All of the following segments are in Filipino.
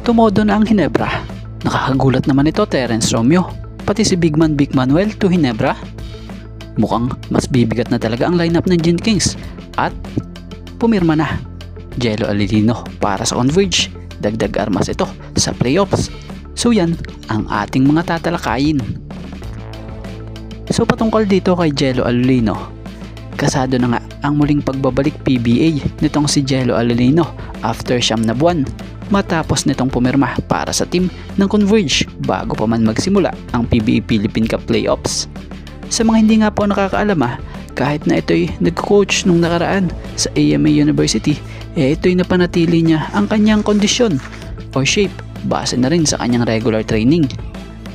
Tumodo na ang Ginebra. Nakakagulat naman ito, Terence Romeo. Pati si Big Manuel to Ginebra. Mukhang mas bibigat na talaga ang lineup ng Gen Kings. At pumirma na Jello Alilino para sa Converge. Dagdag armas ito sa playoffs. So yan ang ating mga tatalakayin. So patungkol dito kay Jello Alilino, kasado na nga ang muling pagbabalik PBA nitong si Jello Alilino after 9 na buwan matapos nitong pumirma para sa team ng Converge bago pa man magsimula ang PBA Philippine Cup Playoffs. Sa mga hindi nga po nakakaalam, kahit na ito'y nag-coach nung nakaraan sa AMA University, ito'y napanatili niya ang kanyang kondisyon or shape base na rin sa kanyang regular training.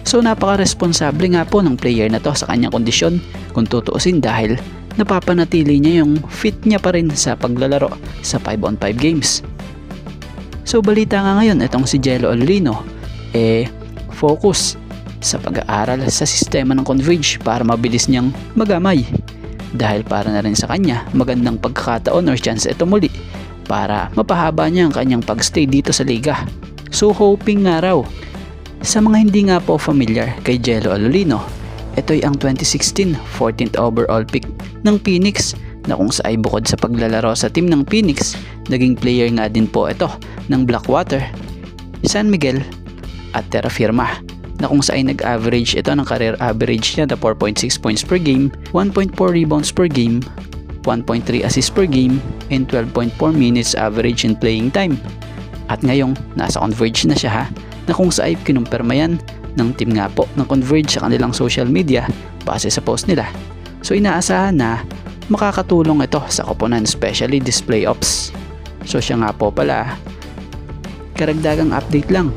So napaka-responsable nga po ng player na to sa kanyang kondisyon kung tutuusin dahil napapanatili niya yung fit niya pa rin sa paglalaro sa 5-on-5 games. So balita nga ngayon itong si Jello Alilino focus sa pag-aaral sa sistema ng Converge para mabilis niyang magamay. Dahil para na rin sa kanya magandang pagkakataon or chance ito muli para mapahaba niya ang kanyang pagstay dito sa liga. So hoping nga raw. Sa mga hindi nga po familiar kay Jello Alilino, ito'y ang 2016 14th overall pick ng Phoenix na kung sa ay bukod sa paglalaro sa team ng Phoenix, naging player nga din po ito ng Blackwater, San Miguel at Terra Firma na kung sa ay nag-average ito ng career average niya na 4.6 points per game, 1.4 rebounds per game, 1.3 assists per game, and 12.4 minutes average in playing time. At ngayong nasa Converge na siya na kung sa ay kinumpirma yan ng team nga po ng Converge sa kanilang social media base sa post nila. So inaasahan na makakatulong ito sa koponan, especially this playoffs. So siya nga po pala, karagdagang update lang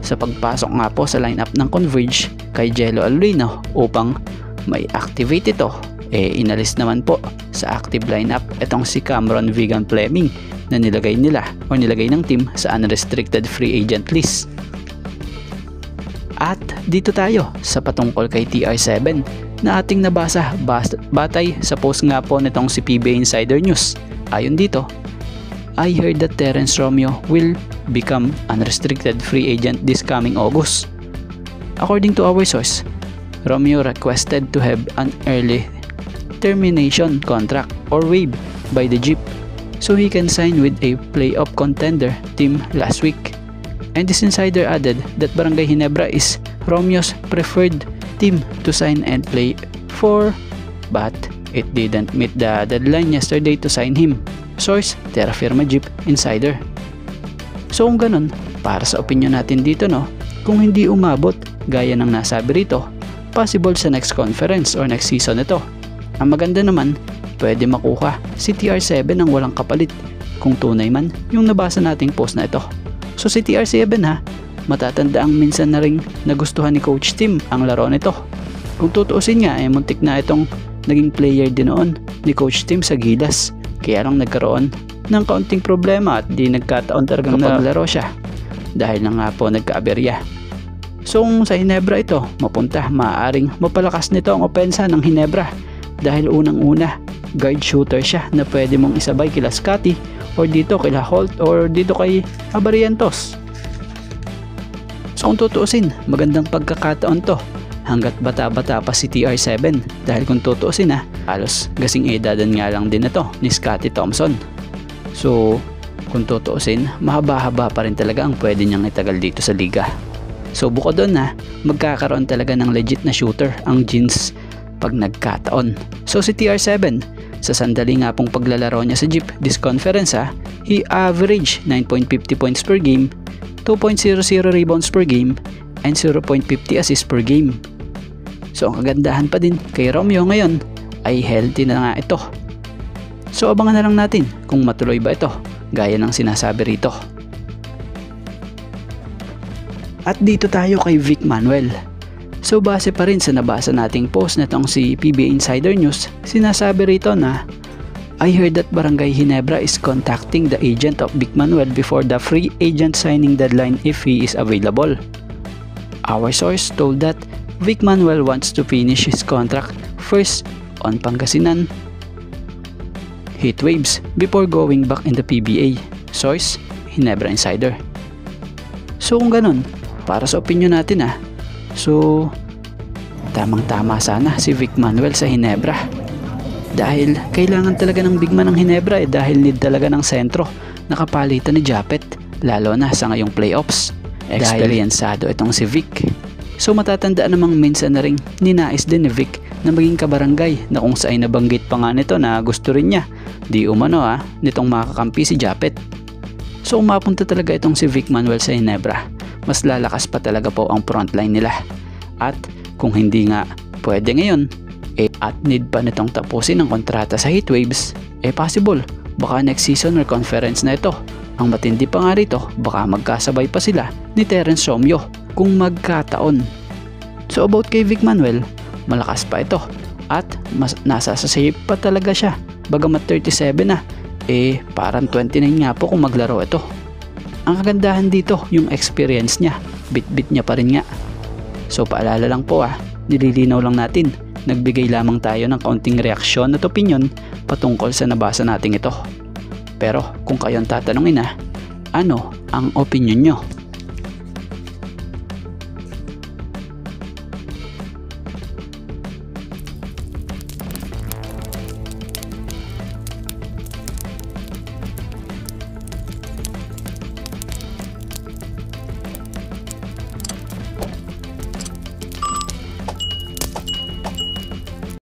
sa pagpasok nga po sa lineup ng Converge kay Jello Alilino upang may activate ito. Inalis naman po sa active lineup itong si Cameron Vegan Fleming na nilagay nila o nilagay ng team sa unrestricted free agent list. At dito tayo sa patungkol kay TR7 na ating nabasa batay sa post nga po nitong si PBA Insider News. Ayon dito, I heard that Terence Romeo will become unrestricted free agent this coming August. According to our source, Romeo requested to have an early termination contract or waive by the Jeep so he can sign with a playoff contender team last week. And this insider added that Barangay Ginebra is Romeo's preferred team to sign and play for, but it didn't meet the deadline yesterday to sign him. Source, Terra Firma Jeep Insider. So kung ganun, para sa opinion natin dito kung hindi umabot gaya ng nasabi rito, possible sa next conference or next season ito. Ang maganda naman, pwede makuha si TR7 ng walang kapalit kung tunay man yung nabasa nating post na ito. So si TR7 matatanda ang minsan na ring nagustuhan ni Coach Tim ang laro nito. Kung tutuusin nga muntik na itong naging player din noon ni Coach Tim sa Gilas. Kaya lang nagkaroon ng kaunting problema at di nagkataon talagang naglaro siya dahil na nga po nagkaaberya. So kung sa Ginebra ito mapunta, maaaring mapalakas nito ang opensa ng Ginebra dahil unang-una guard shooter siya na pwede mong isabay kila Scotty or dito kila Holt or dito kay Abarientos. So kung tutuusin, magandang pagkakataon to hanggat bata-bata pa si TR7 dahil kung tutuusin halos gasing edadan nga lang din ito ni Scotty Thompson. So kung tutuusin, mahaba-haba pa rin talaga ang pwede niyang itagal dito sa liga. So bukod doon magkakaroon talaga ng legit na shooter ang Jeans pag nagkataon. So si TR7, sa sandali nga pong paglalaro niya sa Jeep this conference he averaged 9.50 points per game, 2.00 rebounds per game, and 0.50 assists per game. So ang kagandahan pa din kay Romeo ngayon ay healthy na nga ito. So abangan na lang natin kung matuloy ba ito gaya ng sinasabi rito. At dito tayo kay Vic Manuel. So base pa rin sa nabasa nating post na tong si PBA Insider News, sinasabi rito na I heard that Barangay Ginebra is contacting the agent of Vic Manuel before the free agent signing deadline if he is available. Our source told that Vic Manuel wants to finish his contract first on Pangasinan Heatwaves before going back in the PBA. Source, Ginebra Insider. So kung ganun, para sa opinion natin so tamang-tama sana si Vic Manuel sa Ginebra. Dahil kailangan talaga ng big man ng Ginebra dahil need talaga ng sentro na kapalitan ni Japet, lalo na sa ngayong playoffs. Eksperyensado itong si Vic. So matatandaan namang minsan na rin ninais din ni Vic na maging kabarangay na kung saan nabanggit pa nga nito na gusto rin niya di umano nitong makakampi si Japet. So umapunta talaga itong si Vic Manuel sa Ginebra, mas lalakas pa talaga po ang frontline nila. At kung hindi nga pwede ngayon at need pa nitong tapusin ang kontrata sa Heatwaves, possible baka next season or conference na ito. Ang matindi pa nga rito, baka magkasabay pa sila ni Terence Romeo kung magkataon. So about kay Vic Manuel, malakas pa ito at nasa sa shape pa talaga siya. Bagamat 37 na, parang 29 nga po kung maglaro ito. Ang kagandahan dito, yung experience niya, bit-bit niya pa rin nga. So paalala lang po nililinaw lang natin, nagbigay lamang tayo ng kaunting reaksyon at opinion patungkol sa nabasa nating ito. Pero kung kayo ang tatanungin ano ang opinion nyo?